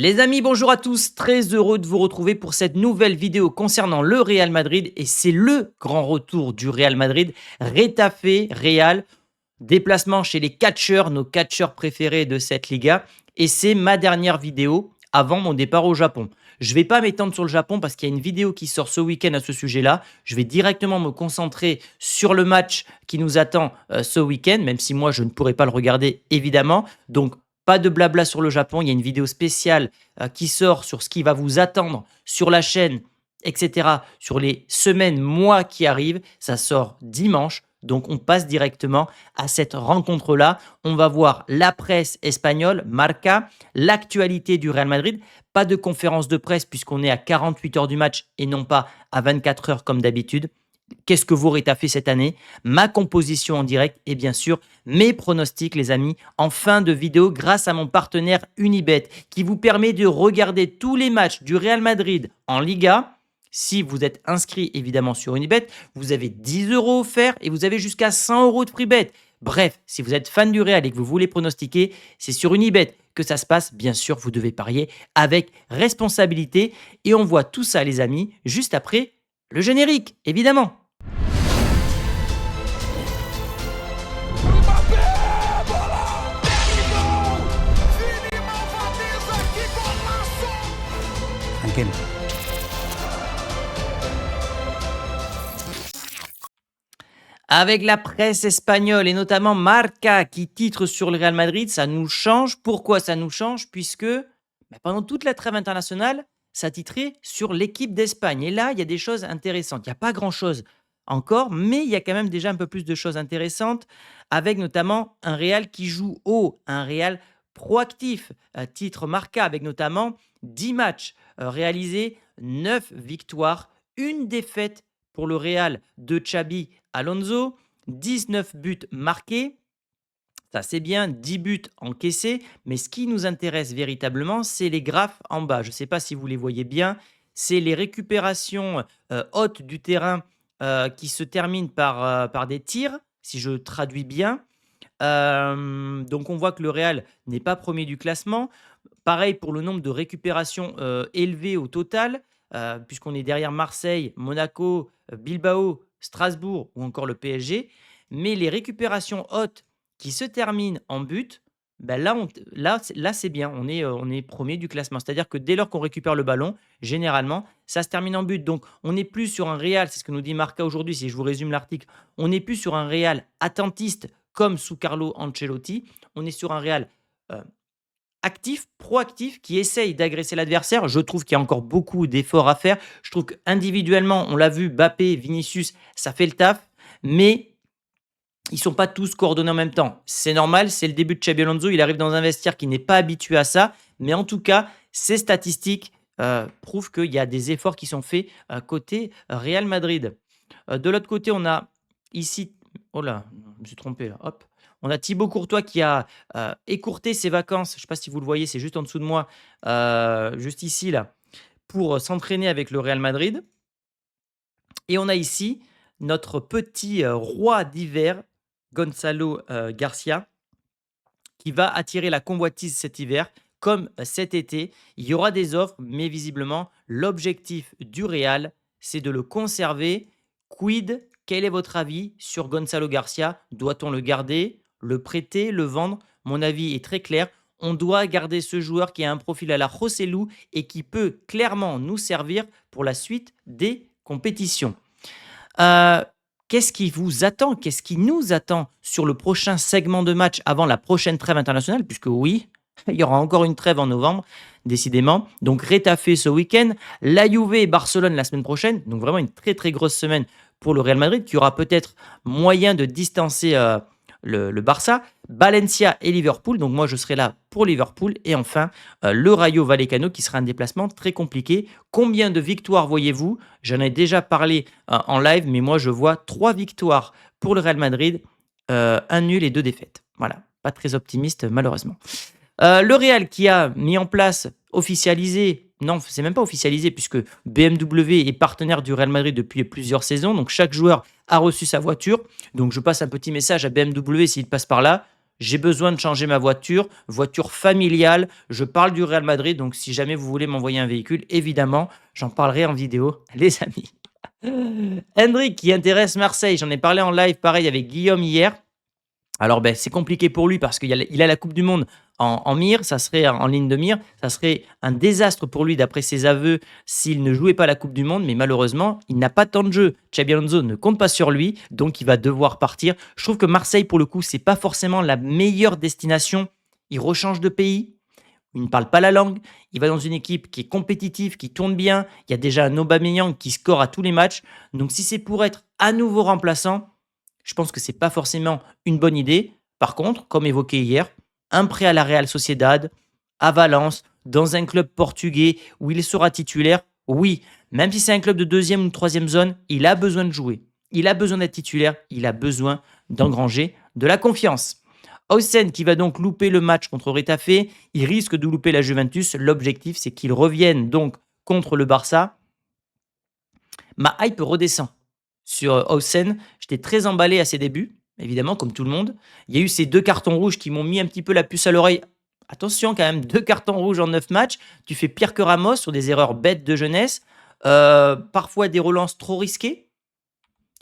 Les amis, bonjour à tous, très heureux de vous retrouver pour cette nouvelle vidéo concernant le Real Madrid et c'est le grand retour du Real Madrid, Retafe Real, déplacement chez les catcheurs, nos catcheurs préférés de cette Liga et c'est ma dernière vidéo avant mon départ au Japon. Je ne vais pas m'étendre sur le Japon parce qu'il y a une vidéo qui sort ce week-end à ce sujet-là. Je vais directement me concentrer sur le match qui nous attend ce week-end, même si moi je ne pourrai pas le regarder évidemment. Donc pas de blabla sur le Japon, il y a une vidéo spéciale qui sort sur ce qui va vous attendre sur la chaîne, etc. Sur les semaines, mois qui arrivent. Ça sort dimanche. Donc, on passe directement à cette rencontre-là. On va voir la presse espagnole, Marca, l'actualité du Real Madrid. Pas de conférence de presse puisqu'on est à 48 heures du match et non pas à 24 heures comme d'habitude. Qu'est-ce que vous Reta fait cette année? Ma composition en direct et bien sûr mes pronostics les amis en fin de vidéo grâce à mon partenaire Unibet qui vous permet de regarder tous les matchs du Real Madrid en Liga. Si vous êtes inscrit évidemment sur Unibet, vous avez 10 € offerts et vous avez jusqu'à 100 € de free bet. Bref, si vous êtes fan du Real et que vous voulez pronostiquer, c'est sur Unibet que ça se passe. Bien sûr, vous devez parier avec responsabilité et on voit tout ça les amis juste après le générique, évidemment. Mbappé, bola! Gol! Vini Malvadeza, que golaço! Tranquilo. Avec la presse espagnole et notamment Marca qui titre sur le Real Madrid, ça nous change. Pourquoi ça nous change? Puisque pendant toute la trêve internationale, ça titrait sur l'équipe d'Espagne. Et là, il y a des choses intéressantes. Il n'y a pas grand-chose encore, mais il y a quand même déjà un peu plus de choses intéressantes, avec notamment un Real qui joue haut, un Real proactif. Titre Marca avec notamment 10 matchs réalisés, 9 victoires, une défaite pour le Real de Xabi Alonso, 19 buts marqués. Ça, c'est bien, 10 buts encaissés. Mais ce qui nous intéresse véritablement, c'est les graphes en bas. Je ne sais pas si vous les voyez bien. C'est les récupérations hautes du terrain qui se terminent par des tirs, si je traduis bien. Donc, on voit que le Real n'est pas premier du classement. Pareil pour le nombre de récupérations élevées au total, puisqu'on est derrière Marseille, Monaco, Bilbao, Strasbourg ou encore le PSG. Mais les récupérations hautes qui se terminent en but, là c'est bien, on est premier du classement. C'est-à-dire que dès lors qu'on récupère le ballon, généralement, ça se termine en but. Donc on n'est plus sur un Real, c'est ce que nous dit Marca aujourd'hui, si je vous résume l'article, on n'est plus sur un Real attentiste comme sous Carlo Ancelotti, on est sur un Real actif, proactif, qui essaye d'agresser l'adversaire. Je trouve qu'il y a encore beaucoup d'efforts à faire. Je trouve qu'individuellement, on l'a vu, Mbappé, Vinicius, ça fait le taf, mais ils ne sont pas tous coordonnés en même temps. C'est normal, c'est le début de Xabi Alonso, il arrive dans un vestiaire qui n'est pas habitué à ça, mais en tout cas, ces statistiques prouvent qu'il y a des efforts qui sont faits côté Real Madrid. De l'autre côté, on a ici... Oh là, je me suis trompé là, hop. On a Thibaut Courtois qui a écourté ses vacances. Je ne sais pas si vous le voyez, c'est juste en dessous de moi, juste ici, là, pour s'entraîner avec le Real Madrid. Et on a ici notre petit roi d'hiver, Gonzalo Garcia, qui va attirer la convoitise cet hiver. Comme cet été, il y aura des offres, mais visiblement, l'objectif du Real, c'est de le conserver. Quid? Quel est votre avis sur Gonzalo Garcia? Doit-on le garder, le prêter, le vendre? Mon avis est très clair. On doit garder ce joueur qui a un profil à la Joselu et qui peut clairement nous servir pour la suite des compétitions. Qu'est-ce qui vous attend? Qu'est-ce qui nous attend sur le prochain segment de match avant la prochaine trêve internationale? Puisque oui, il y aura encore une trêve en novembre, décidément. Donc Retafe ce week-end, la Juve et Barcelone la semaine prochaine. Donc vraiment une très très grosse semaine pour le Real Madrid qui aura peut-être moyen de distancer le Barça, Valencia et Liverpool. Donc moi je serai là pour Liverpool. Et enfin le Rayo Vallecano qui sera un déplacement très compliqué. Combien de victoires voyez-vous? J'en ai déjà parlé en live, mais moi je vois 3 victoires pour le Real Madrid, 1 nul et 2 défaites. Voilà, pas très optimiste malheureusement. Le Real qui a mis en place, officialisé, non, c'est même pas officialisé puisque BMW est partenaire du Real Madrid depuis plusieurs saisons. Donc chaque joueur a reçu sa voiture. Donc je passe un petit message à BMW s'il passe par là. j'ai besoin de changer ma voiture familiale. Je parle du Real Madrid, donc si jamais vous voulez m'envoyer un véhicule, évidemment, j'en parlerai en vidéo, les amis. Hendrik qui intéresse Marseille, j'en ai parlé en live pareil avec Guillaume hier. Alors, c'est compliqué pour lui parce qu'il a la coupe du monde en mire, ça serait en ligne de mire. Ça serait un désastre pour lui d'après ses aveux s'il ne jouait pas la coupe du monde, mais malheureusement, il n'a pas tant de jeu. Xabi Alonso ne compte pas sur lui, donc il va devoir partir. Je trouve que Marseille, pour le coup, c'est pas forcément la meilleure destination. Il rechange de pays, il ne parle pas la langue, il va dans une équipe qui est compétitive, qui tourne bien. Il y a déjà un Aubameyang qui score à tous les matchs. Donc si c'est pour être à nouveau remplaçant, je pense que c'est pas forcément une bonne idée. Par contre, comme évoqué hier, un prêt à la Real Sociedad, à Valence, dans un club portugais où il sera titulaire, oui, même si c'est un club de deuxième ou troisième zone, il a besoin de jouer. Il a besoin d'être titulaire, il a besoin d'engranger de la confiance. Hausen qui va donc louper le match contre Retafe, il risque de louper la Juventus. L'objectif, c'est qu'il revienne donc contre le Barça. Ma hype redescend sur Hausen. J'étais très emballé à ses débuts, évidemment, comme tout le monde. Il y a eu ces 2 cartons rouges qui m'ont mis un petit peu la puce à l'oreille. Attention quand même, 2 cartons rouges en 9 matchs. Tu fais pire que Ramos sur des erreurs bêtes de jeunesse. Parfois des relances trop risquées.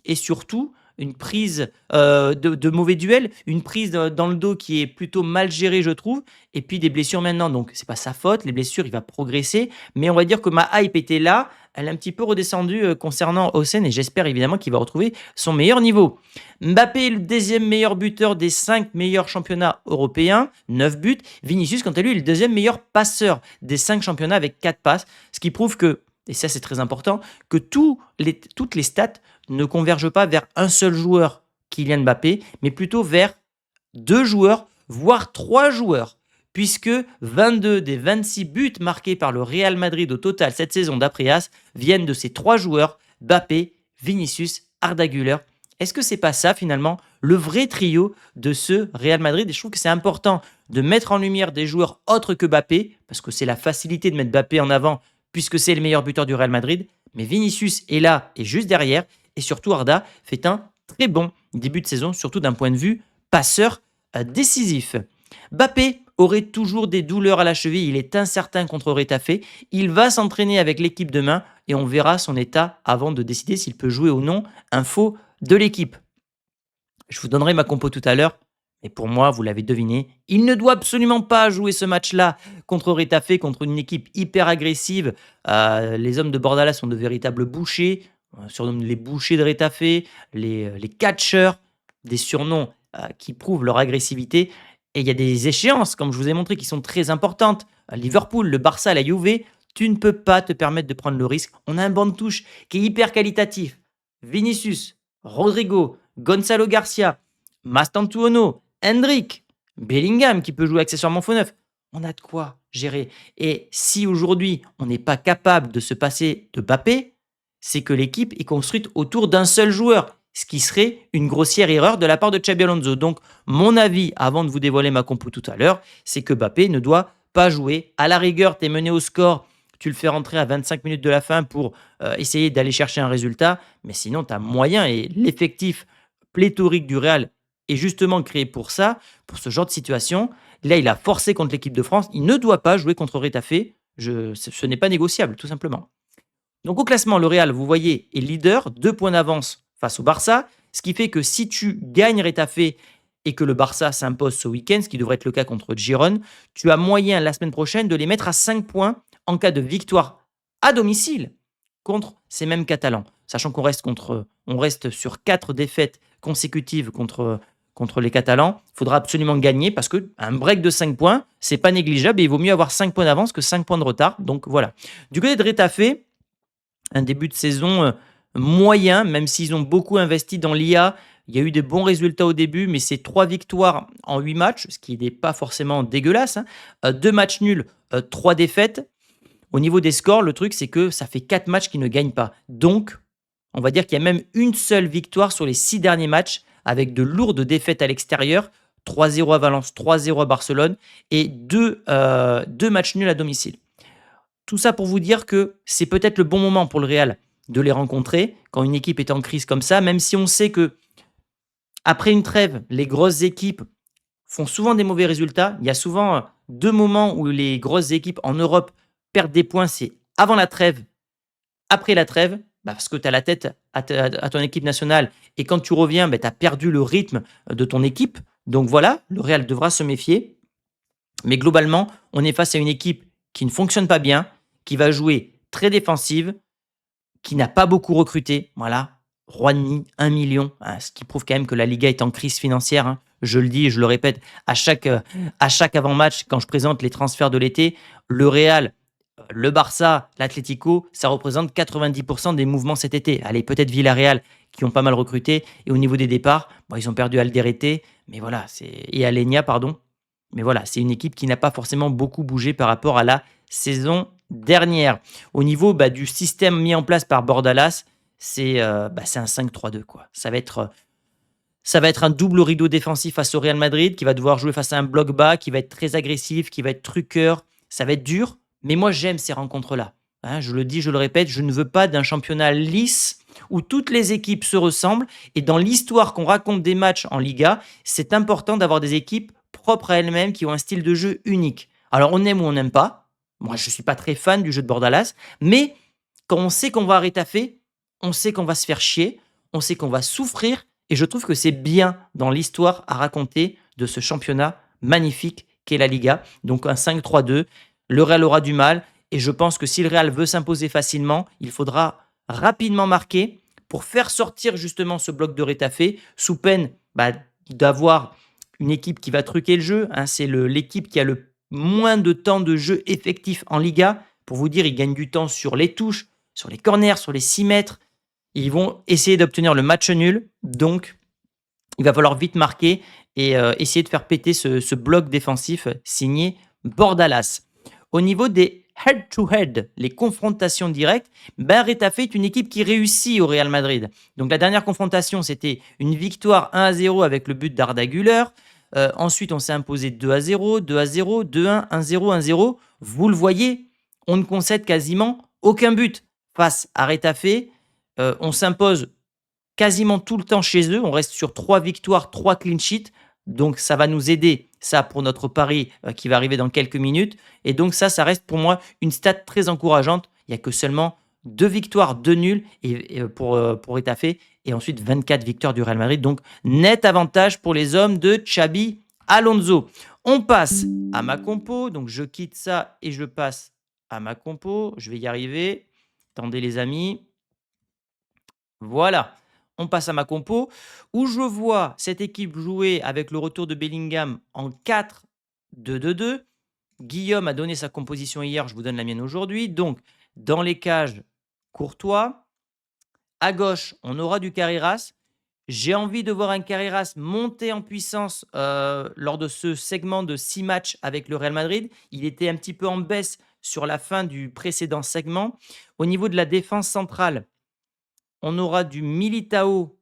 Et surtout, une prise de mauvais duel, une prise dans le dos qui est plutôt mal gérée, je trouve. Et puis des blessures maintenant. Donc, c'est pas sa faute. Les blessures, il va progresser. Mais on va dire que ma hype était là. Elle est un petit peu redescendue concernant Hausen. Et j'espère évidemment qu'il va retrouver son meilleur niveau. Mbappé est le 2e meilleur buteur des 5 meilleurs championnats européens. 9 buts. Vinicius, quant à lui, est le 2e meilleur passeur des 5 championnats avec 4 passes. Ce qui prouve que, et ça c'est très important, que toutes les stats ne convergent pas vers un seul joueur, Kylian Mbappé, mais plutôt vers 2 joueurs, voire 3 joueurs, puisque 22 des 26 buts marqués par le Real Madrid au total cette saison d'après AS viennent de ces 3 joueurs, Mbappé, Vinicius, Arda Güler. Est-ce que c'est pas ça finalement le vrai trio de ce Real Madrid? Et je trouve que c'est important de mettre en lumière des joueurs autres que Mbappé, parce que c'est la facilité de mettre Mbappé en avant, puisque c'est le meilleur buteur du Real Madrid. Mais Vinicius est là et juste derrière. Et surtout, Arda fait un très bon début de saison, surtout d'un point de vue passeur décisif. Mbappé aurait toujours des douleurs à la cheville, il est incertain contre Retafe. Il va s'entraîner avec l'équipe demain et on verra son état avant de décider s'il peut jouer ou non. Info de l'équipe. Je vous donnerai ma compo tout à l'heure. Et pour moi, vous l'avez deviné, il ne doit absolument pas jouer ce match-là contre Retafe, contre une équipe hyper agressive. Les hommes de Bordala sont de véritables bouchers. On surnomme les bouchers de Retafe, les catcheurs, des surnoms qui prouvent leur agressivité. Et il y a des échéances, comme je vous ai montré, qui sont très importantes. Liverpool, le Barça, la Juve, tu ne peux pas te permettre de prendre le risque. On a un banc de touche qui est hyper qualitatif. Vinicius, Rodrigo, Gonzalo Garcia, Mastantuono, Hendrik, Bellingham qui peut jouer accessoirement faux neuf. On a de quoi gérer. Et si aujourd'hui, on n'est pas capable de se passer de Mbappé, c'est que l'équipe est construite autour d'un seul joueur, ce qui serait une grossière erreur de la part de Xabi Alonso. Donc, mon avis, avant de vous dévoiler ma compo tout à l'heure, c'est que Mbappé ne doit pas jouer. À la rigueur, tu es mené au score, tu le fais rentrer à 25 minutes de la fin pour essayer d'aller chercher un résultat, mais sinon, tu as moyen et l'effectif pléthorique du Real est justement créé pour ça, pour ce genre de situation. Là, il a forcé contre l'équipe de France. Il ne doit pas jouer contre Retafe. Ce n'est pas négociable, tout simplement. Donc au classement, le Real, vous voyez, est leader, 2 points d'avance face au Barça, ce qui fait que si tu gagnes Retafe et que le Barça s'impose ce week-end, ce qui devrait être le cas contre Girone, tu as moyen la semaine prochaine de les mettre à 5 points en cas de victoire à domicile contre ces mêmes Catalans. Sachant qu'on reste sur 4 défaites consécutives contre les Catalans, il faudra absolument gagner parce qu'un break de 5 points, c'est pas négligeable et il vaut mieux avoir 5 points d'avance que 5 points de retard. Donc voilà. Du côté de Retafe, un début de saison moyen, même s'ils ont beaucoup investi dans l'IA. Il y a eu des bons résultats au début, mais c'est 3 victoires en 8 matchs, ce qui n'est pas forcément dégueulasse. 2 matchs nuls, 3 défaites. Au niveau des scores, le truc, c'est que ça fait 4 matchs qu'ils ne gagnent pas. Donc, on va dire qu'il y a même une seule victoire sur les 6 derniers matchs, avec de lourdes défaites à l'extérieur. 3-0 à Valence, 3-0 à Barcelone et 2 matchs nuls à domicile. Tout ça pour vous dire que c'est peut-être le bon moment pour le Real de les rencontrer quand une équipe est en crise comme ça, même si on sait que après une trêve, les grosses équipes font souvent des mauvais résultats. Il y a souvent 2 moments où les grosses équipes en Europe perdent des points, c'est avant la trêve, après la trêve, parce que tu as la tête à ton équipe nationale et quand tu reviens, tu as perdu le rythme de ton équipe. Donc voilà, le Real devra se méfier. Mais globalement, on est face à une équipe qui ne fonctionne pas bien, qui va jouer très défensive, qui n'a pas beaucoup recruté. Voilà, Juanmi, 1 million, ce qui prouve quand même que la Liga est en crise financière, hein. Je le dis et je le répète à chaque avant-match quand je présente les transferts de l'été. Le Real, le Barça, l'Atlético, ça représente 90% des mouvements cet été. Allez, peut-être Villarreal qui ont pas mal recruté. Et au niveau des départs, bon, ils ont perdu Alderete, mais voilà, et Alenia, pardon. Mais voilà, c'est une équipe qui n'a pas forcément beaucoup bougé par rapport à la saison dernière. Au niveau du système mis en place par Bordalas, c'est un 5-3-2, quoi. Ça va être un double rideau défensif face au Real Madrid qui va devoir jouer face à un bloc bas, qui va être très agressif, qui va être truqueur. Ça va être dur, mais moi j'aime ces rencontres-là. Hein, je le dis, je le répète, je ne veux pas d'un championnat lisse où toutes les équipes se ressemblent. Et dans l'histoire qu'on raconte des matchs en Liga, c'est important d'avoir des équipes propres à elles-mêmes qui ont un style de jeu unique. Alors on aime ou on n'aime pas. Moi je ne suis pas très fan du jeu de Bordalas, mais quand on sait qu'on va rétaffer, on sait qu'on va se faire chier, on sait qu'on va souffrir et je trouve que c'est bien dans l'histoire à raconter de ce championnat magnifique qu'est la Liga. Donc un 5-3-2, le Real aura du mal et je pense que si le Real veut s'imposer facilement, il faudra rapidement marquer pour faire sortir justement ce bloc de rétafé sous peine d'avoir une équipe qui va truquer le jeu. Hein. C'est l'équipe qui a le moins de temps de jeu effectif en Liga. Pour vous dire, ils gagnent du temps sur les touches, sur les corners, sur les 6 mètres. Ils vont essayer d'obtenir le match nul. Donc, il va falloir vite marquer et essayer de faire péter ce bloc défensif signé Bordalas. Au niveau des head-to-head, les confrontations directes, Retafe est une équipe qui réussit au Real Madrid. Donc la dernière confrontation, c'était une victoire 1-0 avec le but d'Arda Güler. Ensuite, on s'est imposé 2-0, 2-0, 2-1, 1-0, 1-0. Vous le voyez, on ne concède quasiment aucun but face à Retafe. On s'impose quasiment tout le temps chez eux. On reste sur 3 victoires, 3 clean sheets. Donc, ça va nous aider, ça, pour notre pari qui va arriver dans quelques minutes. Et donc, ça reste pour moi une stat très encourageante. Il n'y a que seulement 2 victoires, 2 nuls pour Retafe et ensuite 24 victoires du Real Madrid. Donc, net avantage pour les hommes de Xabi Alonso. On passe à ma compo. Donc, je quitte ça et je passe à ma compo. Je vais y arriver. Attendez, les amis. Voilà. On passe à ma compo, où je vois cette équipe jouer avec le retour de Bellingham en 4-2-2-2. Guillaume a donné sa composition hier, je vous donne la mienne aujourd'hui. Donc, dans les cages, Courtois. À gauche, on aura du Carreras. J'ai envie de voir un Carreras monter en puissance lors de ce segment de 6 matchs avec le Real Madrid. Il était un petit peu en baisse sur la fin du précédent segment. Au niveau de la défense centrale, on aura du Militao,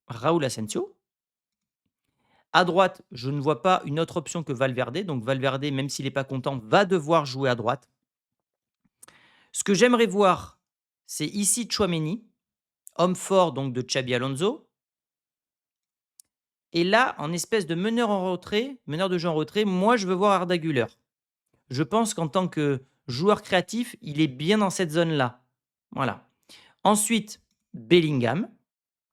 Raúl Asensio. À droite, je ne vois pas une autre option que Valverde. Donc Valverde, même s'il n'est pas content, va devoir jouer à droite. Ce que j'aimerais voir, c'est ici Tchouaméni, homme fort donc de Xabi Alonso. Et là, en espèce de meneur de jeu en retrait, moi je veux voir Arda Güler. Je pense qu'en tant que joueur créatif, il est bien dans cette zone-là. Voilà. Ensuite, Bellingham,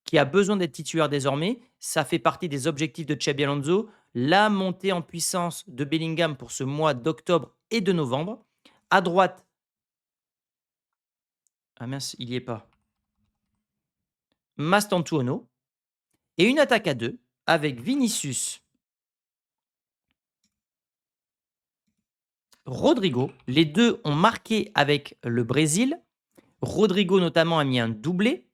qui a besoin d'être titulaire désormais. Ça fait partie des objectifs de Xabi Alonso. La montée en puissance de Bellingham pour ce mois d'octobre et de novembre. À droite, ah mince, il n'y est pas. Mastantuono. Et une attaque à 2 avec Vinicius, Rodrigo. Les deux ont marqué avec le Brésil. Rodrigo notamment a mis un doublé.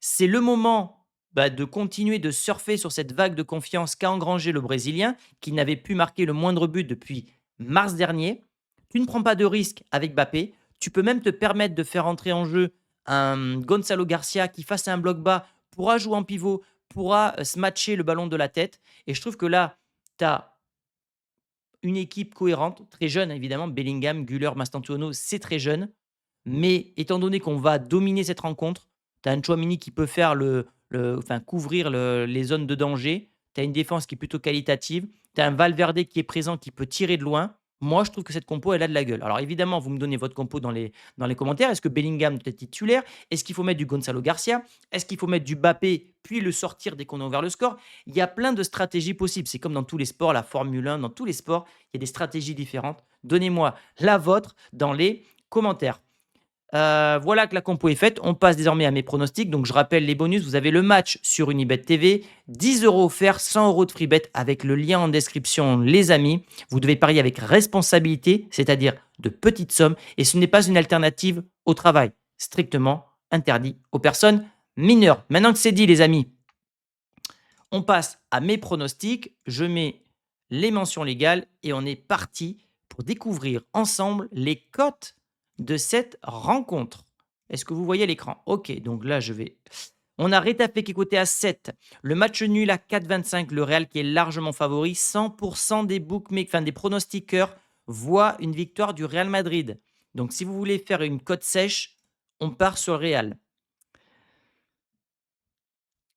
C'est le moment de continuer de surfer sur cette vague de confiance qu'a engrangé le Brésilien, qui n'avait pu marquer le moindre but depuis mars dernier. Tu ne prends pas de risque avec Mbappé. Tu peux même te permettre de faire entrer en jeu un Gonzalo Garcia qui, face à un bloc bas, pourra jouer en pivot, pourra se matcher le ballon de la tête. Et je trouve que là, tu as une équipe cohérente, très jeune évidemment. Bellingham, Güler, Mastantuono, c'est très jeune. Mais étant donné qu'on va dominer cette rencontre, tu as un Tchouaméni qui peut faire le enfin, couvrir les zones de danger. Tu as une défense qui est plutôt qualitative. Tu as un Valverde qui est présent, qui peut tirer de loin. Moi, je trouve que cette compo, elle a de la gueule. Alors évidemment, vous me donnez votre compo dans les commentaires. Est-ce que Bellingham doit être titulaire? Est-ce qu'il faut mettre du Gonzalo Garcia? Est-ce qu'il faut mettre du Mbappé, puis le sortir dès qu'on a ouvert le score? Il y a plein de stratégies possibles. C'est comme dans tous les sports, la Formule 1, dans tous les sports, il y a des stratégies différentes. Donnez-moi la vôtre dans les commentaires. Voilà que la compo est faite. On passe désormais à mes pronostics. Donc, je rappelle les bonus. Vous avez le match sur Unibet TV. 10 € offerts, 100 € de free bet avec le lien en description, les amis. Vous devez parier avec responsabilité, c'est-à-dire de petites sommes. Et ce n'est pas une alternative au travail. Strictement interdit aux personnes mineures. Maintenant que c'est dit, les amis, on passe à mes pronostics. Je mets les mentions légales et on est parti pour découvrir ensemble les cotes de cette rencontre. Est-ce que vous voyez l'écran? Ok, donc là, on a Retafe qui est coté à 7. Le match nul à 4,25. Le Real qui est largement favori. 100% des bookmakers, enfin des pronostiqueurs voient une victoire du Real Madrid. Donc, si vous voulez faire une cote sèche, on part sur le Real.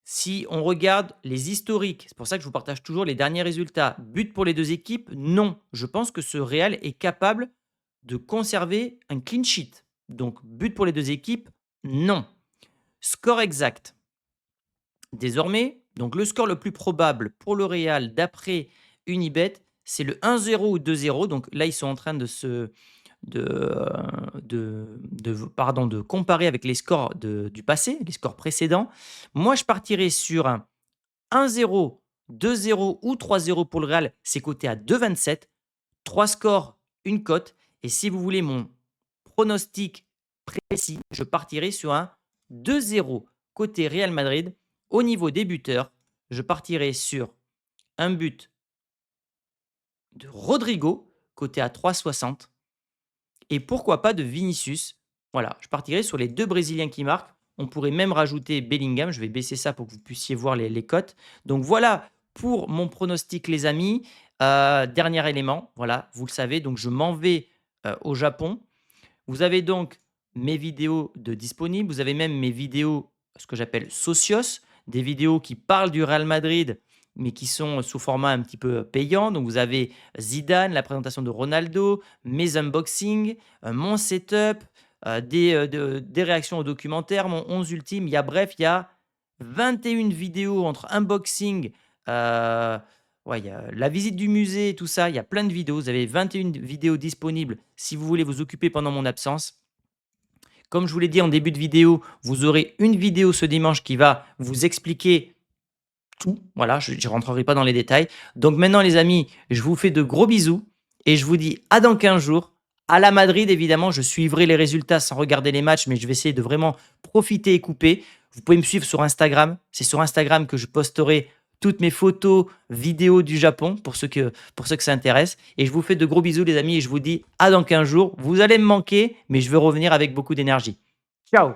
Si on regarde les historiques, c'est pour ça que je vous partage toujours les derniers résultats. But pour les deux équipes, non. Je pense que ce Real est capable de conserver un clean sheet. Donc, but pour les deux équipes, non. Score exact. Désormais, donc le score le plus probable pour le Real d'après Unibet, c'est le 1-0 ou 2-0. Donc là, ils sont en train de comparer avec les scores du passé, les scores précédents. Moi, je partirais sur un 1-0, 2-0 ou 3-0 pour le Real. C'est coté à 2,27. 3 scores, une cote. Et si vous voulez mon pronostic précis, je partirai sur un 2-0 côté Real Madrid. Au niveau des buteurs, je partirai sur un but de Rodrigo, côté à 3,60. Et pourquoi pas de Vinicius. Voilà, je partirai sur les deux Brésiliens qui marquent. On pourrait même rajouter Bellingham. Je vais baisser ça pour que vous puissiez voir les cotes. Donc voilà pour mon pronostic, les amis. Dernier élément, voilà, vous le savez. Donc je m'en vais au Japon. Vous avez donc mes vidéos disponibles. Vous avez même mes vidéos, ce que j'appelle socios, des vidéos qui parlent du Real Madrid, mais qui sont sous format un petit peu payant. Donc, vous avez Zidane, la présentation de Ronaldo, mes unboxings, mon setup, des réactions au documentaire, mon 11 ultime. Bref, il y a 21 vidéos entre unboxing, il y a la visite du musée, tout ça. Il y a plein de vidéos. Vous avez 21 vidéos disponibles si vous voulez vous occuper pendant mon absence. Comme je vous l'ai dit en début de vidéo, vous aurez une vidéo ce dimanche qui va vous expliquer tout. Voilà, je ne rentrerai pas dans les détails. Donc maintenant, les amis, je vous fais de gros bisous et je vous dis à dans 15 jours. À la Madrid, évidemment, je suivrai les résultats sans regarder les matchs, mais je vais essayer de vraiment profiter et couper. Vous pouvez me suivre sur Instagram. C'est sur Instagram que je posterai toutes mes photos, vidéos du Japon pour ceux que ça intéresse. Et je vous fais de gros bisous, les amis, et je vous dis à dans 15 jours. Vous allez me manquer, mais je veux revenir avec beaucoup d'énergie. Ciao!